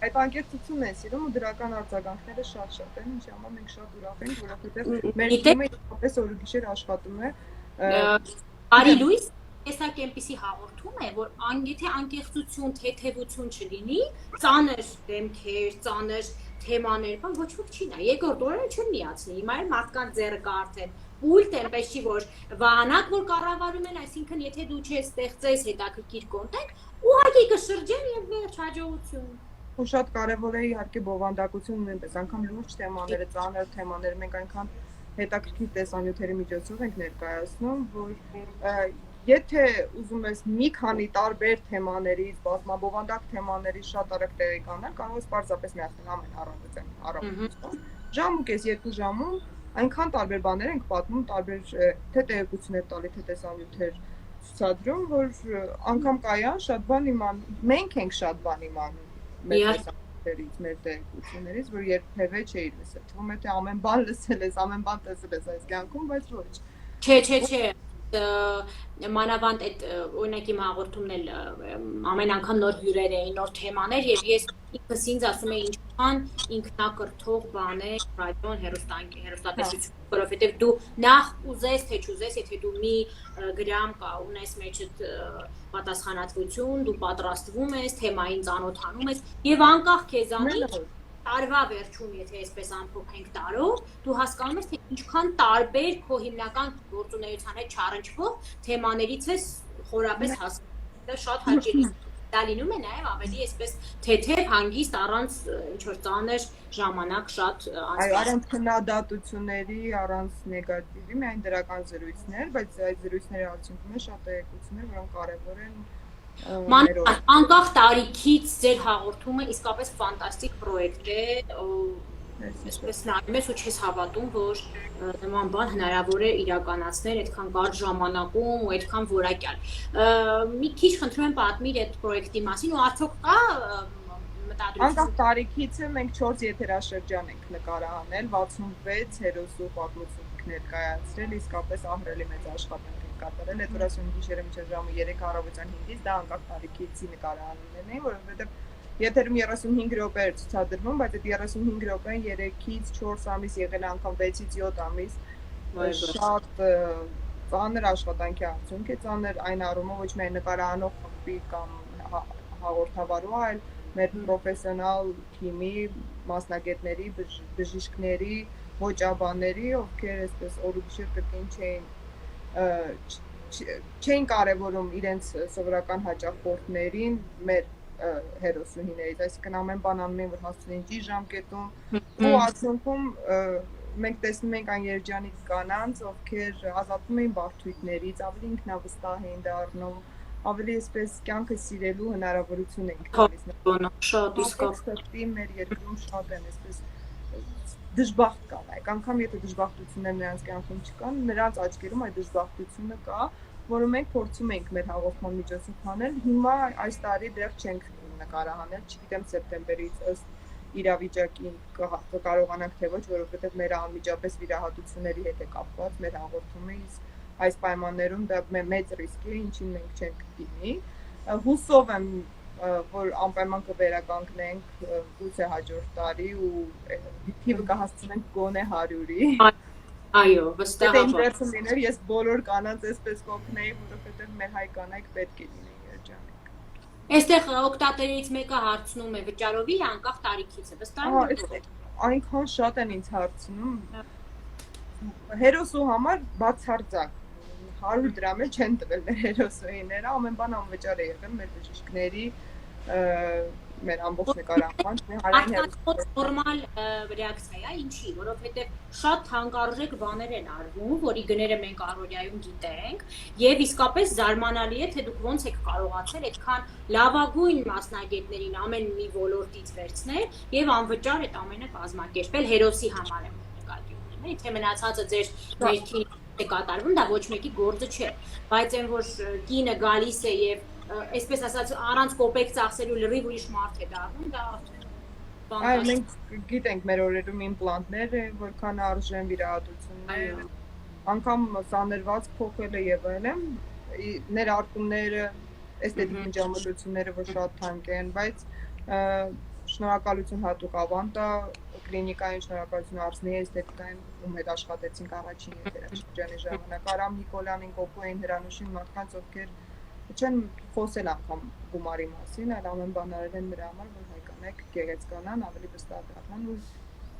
այդ անկեղծությունն է սիրում ու դրական արձագանքները շատ են, ինչի համար մենք շատ ուրախ ենք, որովհետև մեր թիմը իսկապես օրուգիշեր աշխատում է։ Արի լույս, տեսակ այնպիսի հաղորդում է, որ եթե անկեղծություն, թեթևություն չլինի, ծանր դեմքեր, ծանր թեմաներ, բան ոչ ոք չի նայ։ Երկրորդ օրը չեն միացնի, հիմա էլ մարդկանց ձեռը կարթեն։ Պուլտ այնպես չի, որ վահանակ որ կառավարում են, այսինքն եթե դու չես ստեղծես հետաքրքիր կոնտենտ, ուղղակի կշրջեն եւ վերջ հաջողություն։ Ու շատ կարևոր է իհարկե բովանդակությունը նույնպես, անգամ լուրջ թեմաները, ծանր թեմաները մենք այնքան հետաքրքիր տեսանյութերի միջոցով ենք ներկայացնում, որ եթե ուզում ես մի քանի տարբեր թեմաներից, բազմաբովանդակ թեմաներից շատ արագ տեղեկանալ, կարող ես պարզապես միացնել ամեն առավոտյան, ժամ ու կես 2 ժամում այնքան տարբեր բաներ ենք պատմում, տարբեր թե տեղեկություններ տալի, թե տեսանյութեր ցուցադրում, որ անգամ կայան շատ բան մենք ենք շատ բան իմանում մեր տեսանյութերից, մեր տեղեկություններից, որ երբևէ չէի լսել։ Թվում է թե ամեն բան լսել ես, ամեն բան տեսել ես այս կյանքում, բայց ոչ։ Չէ, մանավանդ այդ օրինակ իմ հաղորդումն էլ ամեն անգամ նոր հյուրեր էին, նոր թեմաներ եւ ես ինքս ինձ ասում եի ինչքան ինքնակրթող բան է ռադիոն հեռուստատեսություն, որովհետեւ դու նախ ուզես թե չուզես, եթե դու մի գրամ կա ունես մեջդ պատասխանատվություն, դու պատրաստվում ես, թեմային ծանոթանում ես եւ անկախ քեզանից տարվա վերջում, եթե այսպես ամփոփենք տարով, դու հասկանում ես, թե ինչքան տարբեր քո հիմնական գործունեության հետ չառնչվող թեմաներից ես խորապես հասկանում։ Դա շատ հաճելի է։ Դա լինում է նաև ավելի այսպես թեթև, հանգիստ, առանց ինչ-որ ծանր ժամանակ շատ անցկացնել։ Այո, առանց քննադատությունների, առանց նեգատիվի, միայն դրական զրույցներ, բայց այդ զրույցների արդյունքում է շատ տեղեկություններ, որոնք կարևոր են Անկախ տարիքից ձեր հաղորդումը իսկապես ֆանտաստիկ պրոյեկտ է, այսպես նայում ես ու չես հավատում, որ նման բան հնարավոր է իրականացնել այդքան կարճ ժամանակում ու այդքան որակյալ։ Մի քիչ խնդրում եմ պատմիր այդ պրոյեկտի մասին ու արդյոք կա մտադրություն։ Անկախ տարիքից մենք 4 եթերաշրջան ենք նկարահանել, 66 հերոսու պատմություն ներկայացրել, իսկապես ահռելի մեծ աշխատանք կատարել այդ 45 գիշերը մինչև ժամը 3 առավոտյան 5-ից դա անկախ տարիքից նկարահանումներն էին, որովհետև եթերում 35 րոպե էր ցուցադրվում, բայց այդ 35 րոպեն 3-ից 4 ամիս եղել անգամ 6-ից 7 ամիս շատ ծանր աշխատանքի արդյունք է, ծանր այն առումով ոչ միայն նկարահանող խմբի կամ հաղորդավարու, այլ մեր պրոֆեսիոնալ թիմի մասնագետների, բժիշկների, ոճաբանների, ովքեր այսպես օրուգիշեր կրկին չէին կարևորում իրենց սովորական հաճախորդներին մեր հերոսուհիներից, այսինքն ամեն բան անում են, որ հասցնեն ճիշտ ժամկետում ու արդյունքում մենք տեսնում ենք այն երջանիկ կանանց, ովքեր ազատվում էին բարդույթներից, ավելի ինքնավստահ էին դառնում, ավելի այսպես կյանքը սիրելու հնարավորություն ենք տալիս։ Շատ իսկապես մեր երկրում շատ են այսպես դժբախտ կանայք, անգամ եթե դժբախտություններ նրանց կյանքում չկան, նրանց աչքերում այդ դժբախտությունը կա, որը մենք փորձում ենք մեր հաղորդման միջոցով անել։ Հիմա այս տարի դեռ չենք նկարահանել, չգիտեմ սեպտեմբերից ըստ իրավիճակի կկարողանանք թե ոչ, որովհետև մեր անմիջապես վիրահատությունների հետ է կապված մեր հաղորդումը, իսկ այս պայմաններում դա մեծ ռիսկ է, ինչին մենք չենք դիմի։ Հուսով եմ որ անպայման կվերականգնենք գուցե հաջորդ տարի ու թիվը կհասցնենք գոնե 100-ի։ Այո, վստահաբար։ Դե ես բոլոր կանանց այսպես կօգնեի, որովհետև մեր հայ կանայք պետք է լինեն երջանիկ։ Այստեղ օգտատերից մեկը հարցնում է վճարովի անկախ տարիքից է, վստահ եմ։ Այնքան շատ են ինձ հարցնում։ Հերոսու համար բացարձակ 100 դրամ էլ չեն տվել մեր հերոսուհիները, ամեն բան անվճար է եղել մեր բժիշկների, մեր ամբողջ նկարահանման, նորմալ ռեակցիա է, ինչի, որովհետև շատ թանկարժեք բաներ են արվում, որի գները մենք առօրյայում գիտենք, եւ իսկապես զարմանալի է, թե դուք ոնց եք կարողացել այդքան լավագույն մասնագետներին ամեն մի ոլորտից վերցնել եւ անվճար այդ ամենը կազմակերպել հերոսի համար եմ նկատի ունեմ, թե մնացածը ձեր ներքին է կատարվում, դա ոչ մեկի գործը չէ, բայց այն որ կինը գալիս է եւ այսպես ասած առանց կոպեկ ծախսելու լրիվ ուրիշ մարդ է դառնում, դա Այո, մենք գիտենք մեր օրերում իմպլանտներ են, որքան արժեն վիրահատություններ, անգամ սաներված փոխել է եւ այլն, ներարկումները, էսթետիկ միջամտությունները, որ շատ թանկ են, բայց շնորհակալություն հատուկ Ավանտա կլինիկային, շնորհակալություն Արսնի էսթետիկային, ում հետ աշխատեցինք առաջին եթերաշրջանի ժամանակ, Արամ Նիկոլյանին, Կոկոյին, Հրանուշին, մարդկանց ովքեր չեն խոսել անգամ գումարի մասին, այլ ամեն բան արել են նրա համար, որ հայկանեք գեղեցկանան, ավելի վստահ դառնան ու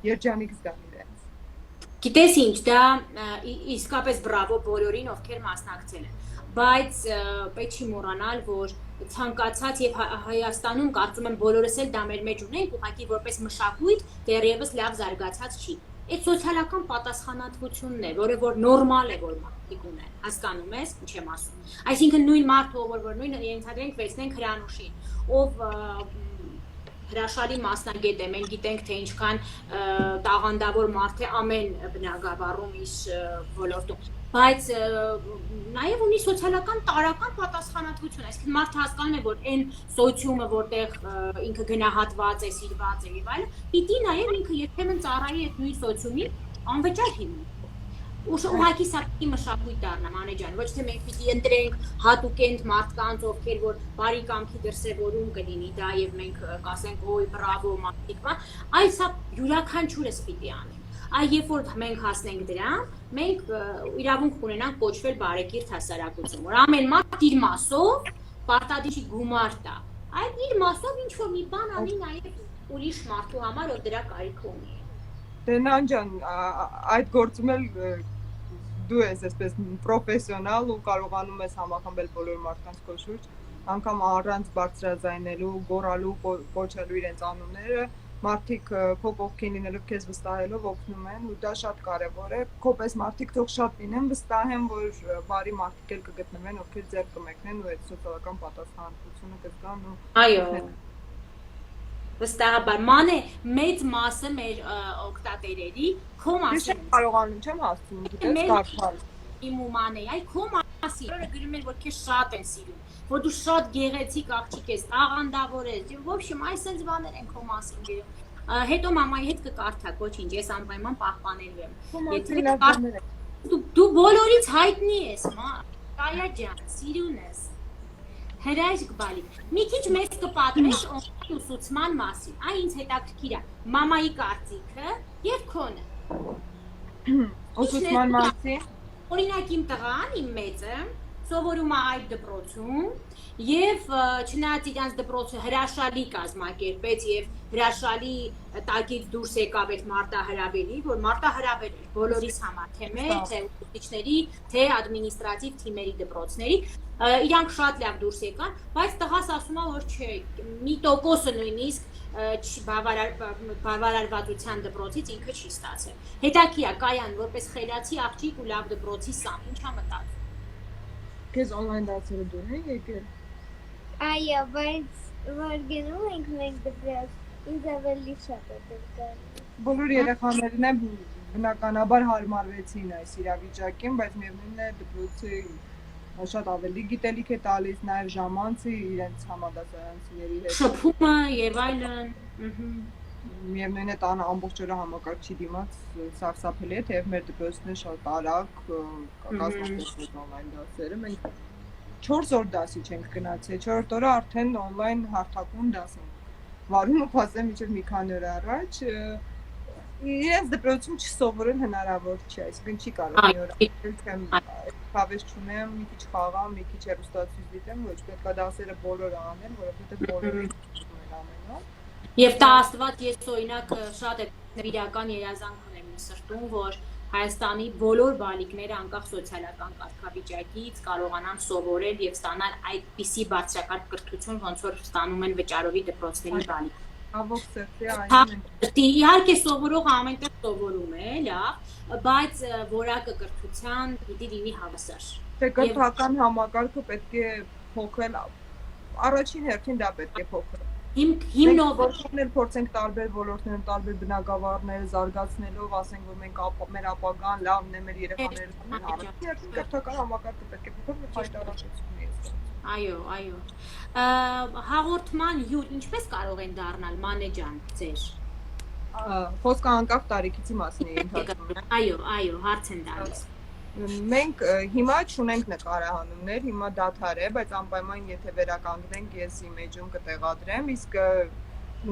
երջանիկ զգան իրենց։ Գիտես ինչ, դա իսկապես բրավո բոլորին, ովքեր մասնակցել են, բայց պետք չի մոռանալ, որ ցանկացած եւ Հայաստանում կարծում եմ բոլորս էլ դա մեր մեջ ունենք, ուղղակի որպես մշակույթ դեռևս լավ զարգացած չի։ Այդ սոցիալական պատասխանատվությունն է, որը որ նորմալ է, որ մարդիկ ունեն, հասկանում ես, ինչ եմ ասում։ Այսինքն նույն մարդը, որ նույն ենթադրենք վերցնենք Հրանուշին, ով հրաշալի մասնագետ է, մենք գիտենք, թե ինչքան տաղանդավոր մարդ է ամեն բնագավառում իր ոլորտում, բայց նաև ունի սոցիալական տարրական պատասխանատվություն, այսինքն մարդը հասկանում է, որ այն սոցիումը, որտեղ ինքը գնահատված է, սիրված է եւ այլն, պիտի նաև ինքը երբեմն ծառայի այդ նույն սոցիումին անվճար հիմնի։ Ուղղակի սա պիտի մշակույթ դառնա, Մանե ջան, ոչ թե մենք պիտի ընտրենք հատուկենտ մարդկանց, ովքեր որ բարի կամքի դրսևորում կլինի դա եւ մենք կասենք օй բրավո մարդիկ, այլ սա յուրաքանչյուրս պիտի անի։ Այ երբ որ մենք հասնենք դրան, մենք իրավունք ունենանք կոչվել բարեկիրթ հասարակություն, որ ամեն մարդ իր մասով պարտադիր գումար տա, այլ իր մասով ինչ որ մի բան անի նաեւ ուրիշ մարդու համար, որ դրա կարիք ունի։ Դե Նան ջան, այդ գործում էլ դու ես այսպես պրոֆեսիոնալ ու կարողանում ես համախմբել բոլոր մարդկանց քո շուրջ, անգամ առանց բարձրաձայնելու, գոռալու, կոչելու իրենց անունները, մարդիկ քո կողքին լինելով քեզ վստահելով օգնում են ու դա շատ կարևոր է։ Քոպես մարդիկ թող շատ լինեն, վստահ եմ, որ բարի մարդիկ էլ կգտնվեն, ովքեր ձեռք կմեկնեն ու այդ սոցիալական պատասխանատվությունը կզգան ու Այո։ Վստահաբար, մանե մեծ մասը մեր օգտատերերի քո մասին Ես կարողանում չեմ հասցնում, գիտես, կարդալ։ Իմ ու մանե, այ քո մասին, որը գրում են, որ քեզ շատ են սիրում, որ դու շատ գեղեցիկ աղջիկ ես, տաղանդավոր ես, в общем, այսպես բաներ են քո մասին գրում։ Հետո մամայի հետ կկարդակ, ոչինչ, ես անպայման պահպանելու եմ։ Եթե դու բոլորից հայտնի ես, Կայա ջան, սիրուն ես։ Հրաշք բալիկ։ Մի քիչ մեծ կպատմես օնլայն ուսուցման մասին։ Այն ինձ հետաքրքիր է։ Մամայի կարծիքը եւ քոնը։ Ուսուցման մասին։ Օրինակ իմ տղան, իմ մեծը, սովորում է այդ դպրոցում եւ չնայած իրանց դպրոցը հրաշալի կազմակերպեց եւ հրաշալի տակից դուրս եկավ այդ մարտահրավերի, որ մարտահրավեր էր բոլորիս համար, թե մեր, թե ուսուցիչների, թե ադմինիստրատիվ թիմերի դպրոցների, իրանք շատ լավ դուրս եկան, բայց տղաս ասում է, որ չէ, մի տոկոսը նույնիսկ բավարարվածության դպրոցից ինքը չի ստացել։ Հետաքրքիր է, Կայան, որպես խելացի աղջիկ ու լավ դպրոցի սամ, ինչա մտածում։ Քեզ օնլայն դասերը դու ես եկել։ Այո, բայց որ գնում ենք մենք դպրոց, ինձ ավելի շատ է դրկան։ Բոլոր երեխաներն են բնականաբար հարմարվեցին այս իրավիճակին, բայց միևնույնն է դպրոցի շատ ավելի գիտելիք է տալիս, նաև ժամանցը իրենց համադասարանցիների հետ։ Շփումը եւ այլն։ Միևնույնն է տանը ամբողջ օրը համակարգչի դիմաց սարսափելի է, թեև մեր դպրոցն է շատ արագ, կազմակերպված օնլայն դասերը։ Մենք 4 օր դասի չենք գնացել, 4-րդ օրը արդեն օնլայն հարթակում դաս ենք վարում ու փաստեմ մինչև մի քանի օր առաջ իրենց դպրոցում չսովորեն հնարավոր չի, այսինքն չի կարող մի օր այլ հավես չունեմ, մի քիչ խաղամ, մի քիչ հեռուստացույց դիտեմ, ոչ պետք է դասերը բոլորը անեն, որովհետև բոլորը են ամենը։ Եվ դա աստված ես օրինակ շատ է իրական երազանք ունեմ իմ սրտում, որ Հայաստանի բոլոր բալիկները անկախ սոցիալական կարգավիճակից կարողանան սովորել եւ ստանալ այդպիսի բարձրակարգ կրթություն, ոնց որ ստանում են վճարովի դպրոցների բալիկ։ Ավոք սրտի այն։ Իհարկե սովորողը ամենտեղ սովորում է, լավ, բայց որակը կրթության պիտի լինի հավասար։ Թե կրթական համակարգը պետք է փոխել, առաջին հերթին դա պետք է փոխել։ Հիմնովորներ փորձենք տարբեր ոլորտներում, տարբեր բնագավառները զարգացնելով, ասենք որ մենք մեր ապագան լավն է, մեր երեխաները առաջին հերթին կրթական համակարգը պետք է փոխել, հայտարարություն է։ Այո, այո։ Հաղորդման հյուր ինչպես կարող են դառնալ Մանե ջան, ձեր։ Խոսքը անկախ տարիքիցի մասին է ընդհանրում։ Այո, հարց են տալիս։ Մենք հիմա չունենք նկարահանումներ, հիմա դադար է, բայց անպայման եթե վերականգնենք, ես իմ էջում կտեղադրեմ, իսկ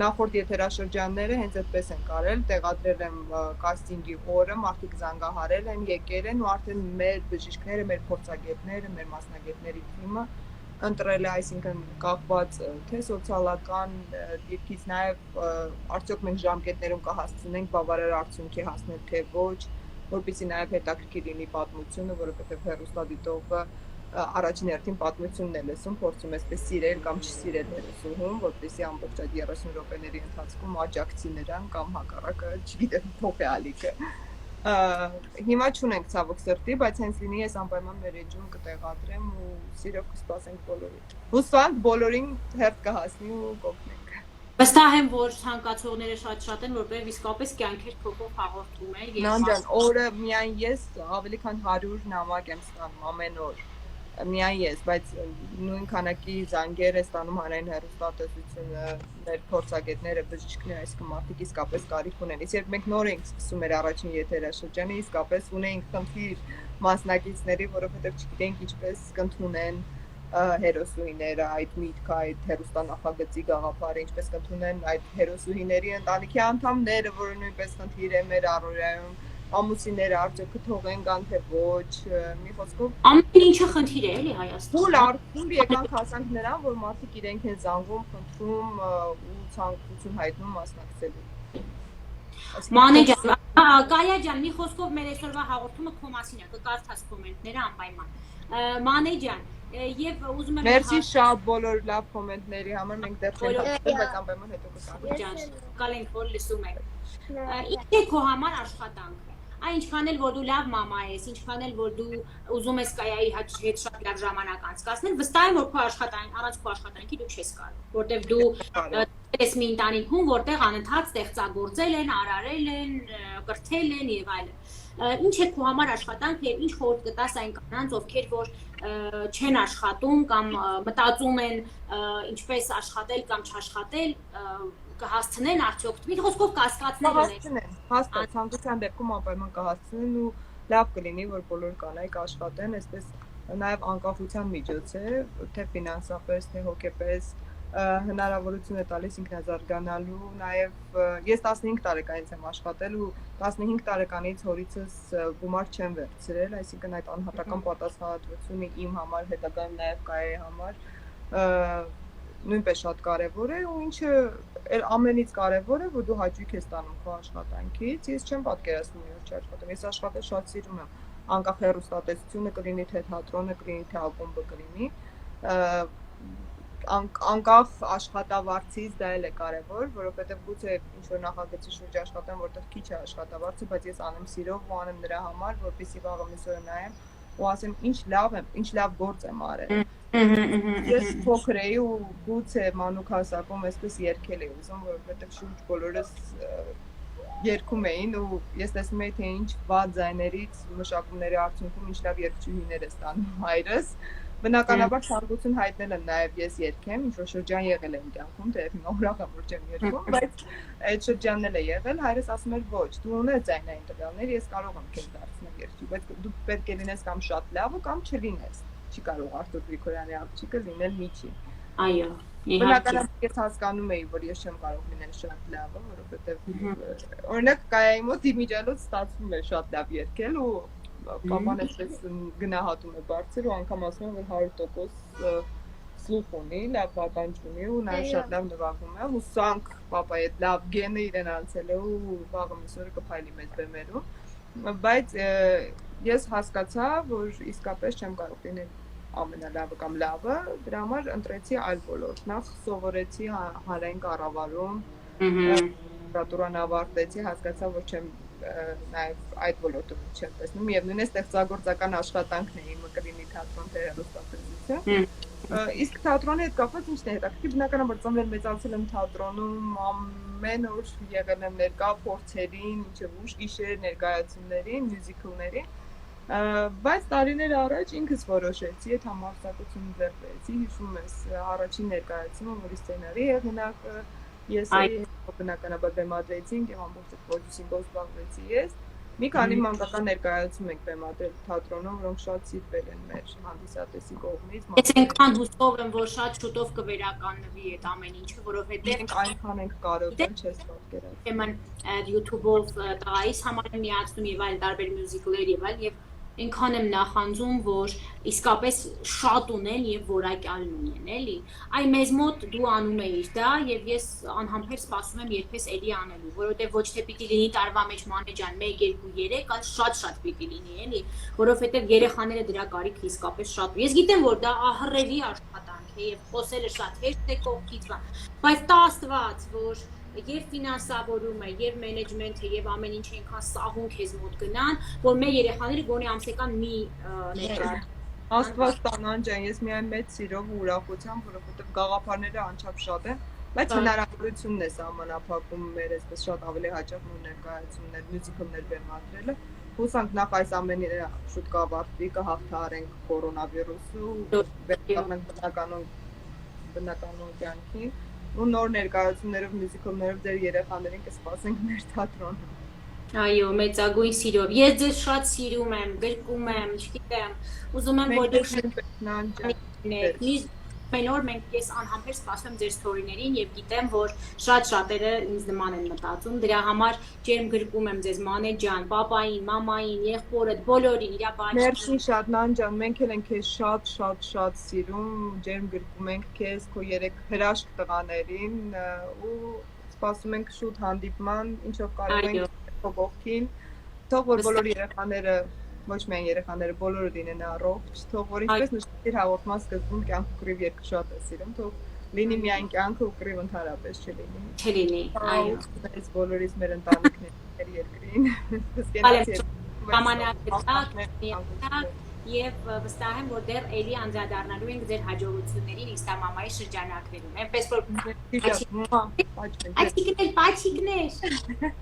նախորդ եթերաշրջանները հենց այդպես են կարել, տեղադրել եմ կաստինգի օրը, մարդիկ զանգահարել են, եկել են ու արդեն մեր բժիշկները, մեր փորձագետները, մեր մասնագետների թիմը ընտրել է, այսինքն կախված թե սոցիալական դիրքից, նաև արդյոք մենք ժամկետներում կհասցնենք բավարար արդյունքի հասնել, թե ոչ, որպեսզի նաև հետաքրքիր լինի պատմությունը, որովհետև հեռուստադիտողը առաջին հերթին պատմությունն է լսում, փորձում է այսպես սիրել կամ չսիրել լսողին, որպեսզի ամբողջ այդ 30 րոպեների ընթացքում աջակցի նրան կամ հակառակը, չգիտեմ, փոխի ալիքը։ Հիմա չունենք ցավոք սրտի, բայց հենց լինի ես անպայման մեր էջում կտեղադրեմ ու սիրով կսպասենք բոլորին։ Հուսանք բոլորին հերթ կհասնի ու կօգնենք։ Վստահ եմ, որ ցանկացողները շատ են, որովհետև իսկապես կյանքեր փոխող հաղորդում է եւ Նանջան, օրը միայն ես ավելի քան 100 նամակ եմ ստանում ամեն օր։ Միայն ես, բայց նույն քանակի զանգեր է ստանում հանրային հեռուստատեսությունը, մեր փորձագետները, բժիշկները, այսինքն մարդիկ իսկապես կարիք ունեն։ Իսկ երբ մենք նոր ենք սկսում մեր առաջին եթերաշրջանը, իսկապես ունեինք խնդիր մասնակիցների, որովհետև չգիտենք ինչպես կընդունեն հերոսուհիները այդ միտքը, այդ հերոստանախագծի գաղափարը, ինչպես կընդունեն այդ հերոսուհիների ընտանիքի անդամները, որը նույնպես խնդիր է մեր առօրյայում, ամուսինները արդյոք կթողեն կան թե ոչ, մի խոսքով ամեն ինչը խնդիր է, էլի Հայաստանում։ Ուր եկանք հասանք նրան, որ մարդիկ իրենք են զանգում, խնդրում ու ցանկություն հայտնում մասնակցելու։ Մանե ջան, Կայա ջան, մի խոսքով մեր այսօրվա հաղորդումը քո մասին է, կկարդաս կոմենտները անպայման։ Մանե ջան, եւ ուզում եմ Մերսի շատ բոլոր լավ կոմենտների համար, մենք դեռ չենք հասցրել, բայց անպայման հետո կստանանք։ ջան, կալենք որ լսում եք։ Ինչ է քո համար աշխատանքը։ Ինչքան էլ որ դու լավ մամա ես, ինչքան էլ որ դու ուզում ես Կայայի հետ շատ լավ ժամանակ անցկացնել, վստահ եմ որ քո աշխատանքի առանց քո աշխատանքի դու չես կարող, որտեվ դու ես մի ընտանիքում, որտեղ անընդհատ ստեղծագործել են, արարել են, կրթել են եւ այլն։ Ինչ է քո համար աշխատանքը եւ ինչ խորհուրդ կտաս այն կանանց, ովքեր որ չեն աշխատում կամ մտածում են ինչպես աշխատել կամ չաշխատել, կհասցնեն արդյոք մի խոսքով կասկածներ հաստատ ցանկության դեպքում անպայման կհասցնեն ու լավ կլինի որ բոլոր կանայք աշխատեն, այսպես նաև անկախության միջոց է, թե ֆինանսապես, թե հոգեպես հնարավորություն է տալիս ինքնազարգանալու, նաև ես 15 տարեկանից եմ աշխատել ու 15 տարեկանից հորիցս գումար չեմ վերցրել, այսինքն այդ անհատական պատասխանատվությունը իմ համար, հետագայում նաև Կայայի համար նույնպես շատ կարևոր է ու ինչը ամենից կարևորը որ դու հաճույք ես ստանում քո աշխատանքից, ես չեմ պատկերացնում որ չաշխատեմ, ես աշխատել շատ սիրում եմ, անկախ հեռուստատեսությունը կլինի թե թատրոնը կլինի թե ակումբը կլինի, անկախ աշխատավարձից դա էլ է կարևոր, որովհետև գուցե ինչ-որ նախագծի շուրջ աշխատեմ, որտեղ քիչ է աշխատավարձը, բայց ես անեմ սիրով ու անեմ նրա համար, որպեսզի վաղը մյուս օրը նայեմ ու ասեմ ինչ լավ գործ եմ արել։ Ես փոքր էի ու գուցե մանուկ հասակում այսպես երգել էի ուզում, որովհետև շուրջ բոլորս երգում էին ու ես տեսնում էի թե ինչ վատ ձայներից մշակումների արդյունքում ինչ լավ երգչուհիներ է ստանում հայրս։ Բնականաբար ցանկություն հայտնել եմ նաև ես երգեմ, ինչ որ շրջան եղել է իմ կյանքում, թեև հիմա ուրախ եմ որ չեմ երգում, բայց այդ շրջանն էլ է եղել, հայրս ասում էր ոչ, դու ունես ձայնային տվյալներ, ես կարող եմ քեզ դարձնել երգչի, բայց դու պետք է լինես կամ շատ լավը կամ չլինես։ Չի կարող Արտուր Գրիգորյանի աղջիկը լինել միջին։ Այո, բնականաբար ես հասկանում էի, որ ես չեմ կարող լինել շատ լավը, որովհետև օրինակ Կայայի մոտ իմիջիալոց ստացվում է շատ լավ երգել ու պապան այսպես գնահատում է բարձր ու անգամ ասում է որ 100% սլուխ ունի, լավ բականջ ունի ու նաև շատ լավ նվագում է, հուսանք պապայի այդ լավ գենը իրեն անցել է ու վաղը մյուս օրը կփայլի մեծ բեմերում, բայց ես հասկացա, որ իսկապես չեմ կարող լինել ամենալավը կամ լավը, դրա համար ընտրեցի այլ ոլորտ, նախ սովորեցի հանրային կառավարում, լիտերատուրան ավարտեցի, հասկացա, որ չեմ նաև այդ ոլորտում չեմ տեսնում եւ նույնիսկ ստեղծագործական աշխատանքն է իմը կլինի թատրոն թե հեռուստատեսություն իսկ թատրոնի հետ կապված ինչն է հետաքրքիր բնականաբար ծնվել մեծացել եմ թատրոնում ամեն օր եղել եմ ներկա փորձերին ինչեւ ուշ գիշեր ներկայացումներին մյուզիկլներին բայց տարիներ առաջ ինքս որոշեցի այդ համարձակությունը ձեռք բերեցի հիշում ես առաջին ներկայացումը որի սցենարի հեղինակ ես բնականաբար բեմադրեցինք եւ ամբողջ պրոդյուսինգով զբաղվեցի ես մի քանի մանկական ներկայացում ենք բեմադրել թատրոնում որոնք շատ սիրվել են մեր հանդիսատեսի կողմից ես այնքան հուսով եմ որ շատ շուտով կվերականգնվի այդ ամեն ինչը որովհետեւ այնքան ենք կարոտել չես պատկերացնում եմն YouTube-ով տղայիս համար եմ միացնում եւ այլ տարբեր մյուզիկլեր եւ այլ եւ այնքան եմ նախանձում, որ իսկապես շատ ունեն եւ որակյալ ունեն, էլի։ Այ մեզ մոտ դու անում էիր դա եւ ես անհամբեր սպասում եմ երբես էլի անելու, որովհետեւ ոչ թե պիտի լինի տարվա մեջ մանե ջան 1, 2, 3, այլ շատ պիտի լինի, էլի, որովհետեւ երեխաները դրա կարիքը իսկապես շատ։ Ես գիտեմ, որ դա ահռելի աշխատանք է եւ խոսելը շատ հեշտ է կողքից, բայց տա Աստված, որ Երբ ֆինանսավորումը, երբ մենեջմենթը եւ ամեն ինչը ինքան սահուն քեզ մոտ գնան, որ մեր երեխաները գոնե ամսական մի ներկա Աստված տանան ջան, ես միայն մեծ սիրով ու ուրախությամբ, որովհետեւ գաղափարները անչափ շատ են, Բայց հնարավորությունն է սահմանափակում մեր այսպես շատ ավելի հաճախ ներկայացումներ, մյուզիկլներ բեմադրելը։ Հուսանք նախ այս ամենը շուտ կավարտվի, կհաղթահարենք կորոնավիրուսը ու վերադառնանք բնականոն կյանքին։ Ու նոր ներկայացումներով, մյուզիկլներով ձեր երեխաներին կսպասենք մեր թատրոնում։ Այո, մեծագույն սիրով։ Ես ձեզ շատ սիրում եմ, գրկում եմ, չգիտեմ, ուզում եմ որ դուք Մենոր մենք ես անհամբեր սպասում եմ ձեր ստորիներին եւ գիտեմ, որ շատ շատերը ինձ նման են մտածում, դրա համար ջերմ գրկում եմ ձեզ Մանե ջան, պապային, մամային, եղբորդ, բոլորին, իրա բաճ։ Մերսի շատ Նան ջան, մենք էլ ենք քեզ շատ սիրում, ջերմ գրկում ենք քեզ, քո երեք հրաշք տղաներին ու սպասում ենք շուտ հանդիպման, ինչով կարող ենք քո կողքին, թող որ բոլոր երեխաները ոչ միայն երեխաները բոլորը լինեն առողջ, թող որ ինչպես նշեցիր հաղորդման սկզբում կյանքը կռիվ երկու շատ է սիրում, թող լինի միայն կյանքը ու կռիվ ընդհանրապես չլինի։ Չլինի, այո։ Այս բոլորիս մեր ընտանիքներին, մեր երկրին, ժամանակակ եւ վստահ եմ, որ դեռ էլի անդրադառնալու ենք ձեր հաջողություններին Իստամամայի շրջանակներում։ Այնպես որ Պաչիկներ։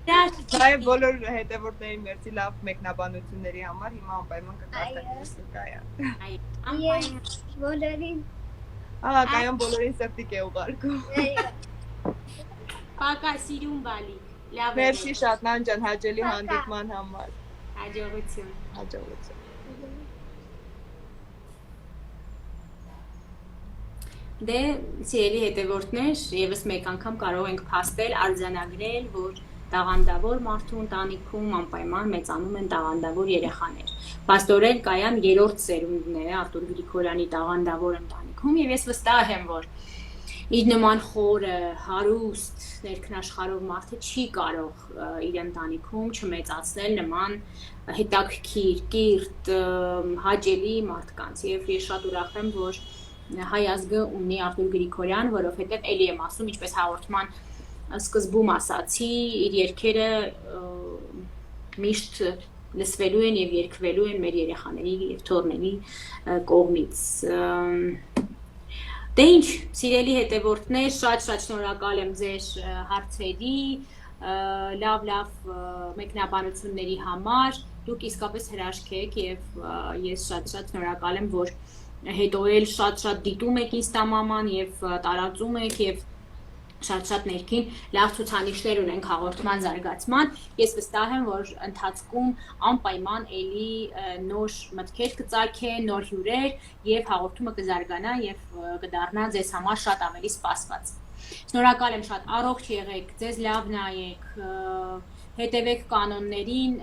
Նաև բոլոր հետևորդներին մերսի լավ մեկնաբանությունների համար հիմա անպայման կկարտենք Սուկայան։ Այո, բոլորին։ Կայան բոլորին սրտիկ է ուղարկում։ Պակա սիրուն բալիկ։ Լավ։ Մերսի շատ Նան ջան, հաճելի հանդիպման համար։ Հաջողություն։ Հաջողություն։ Դե սիրելի հետևորդներ, եւս մեկ անգամ կարող ենք փաստել, արձանագրել, որ տաղանդավոր մարդու ընտանիքում անպայման մեծանում են տաղանդավոր երեխաներ։ Պաստորեն Կայան երրորդ սերունդն է Արտուր Գրիգորյանի տաղանդավոր ընտանիքում եւ ես վստահ եմ, որ իր նման խորը, հարուստ, ներքնաշխարհով մարդը չի կարող իր ընտանիքում չմեծացնել նման հետաքրքիր, կիրթ, հաճելի մարդկանց եւ ես շատ ուրախ եմ, որ հայ ազգը ունի Արտուր Գրիգորյան, որովհետև էլի եմ ասում, ինչպես հաղորդման սկզբում ասացի, իր երգերը միշտ լսվելու են եւ երգվելու են մեր երեխաների եւ թոռների կողմից։ Դե ինչ, սիրելի հետևորդներ, շատ շնորհակալ եմ ձեր հարցերի, լավ մեկնաբանությունների համար, դուք իսկապես հրաշք եք եւ ես շատ շնորհակալ եմ, որ հետո էլ շատ դիտում եք Ինստամաման եւ տարածում եք եւ շատ ներքին լավ ցուցանիշներ ունենք հաղորդման զարգացման։ Ես վստահ եմ, որ ընթացքում անպայման էլի նոր մտքեր կծագեն, նոր հյուրեր եւ հաղորդումը կզարգանա եւ կդառնա ձեզ համար շատ ավելի սպասված։ Շնորհակալ եմ շատ, առողջ եղեք, ձեզ լավ նայեք, հետևեք կանոններին,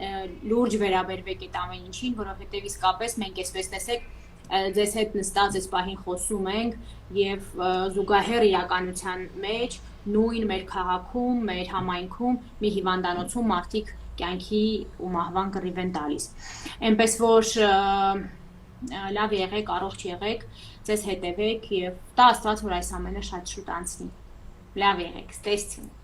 լուրջ վերաբերվեք այդ ամեն ինչին, որովհետեւ իսկապես մենք այսպես տեսեք ձեզ հետ նստած այս պահին խոսում ենք եւ զուգահեռ իրականության մեջ նույն մեր քաղաքում, մեր համայնքում մի հիվանդանոցում մարդիկ կյանքի ու մահվան կռիվ են տալիս։ Այնպես որ լավ եղեք, առողջ եղեք, ձեզ հետևեք եւ տա Աստված որ այս ամենը շատ շուտ անցնի։ Լավ եղեք, ստեսություն։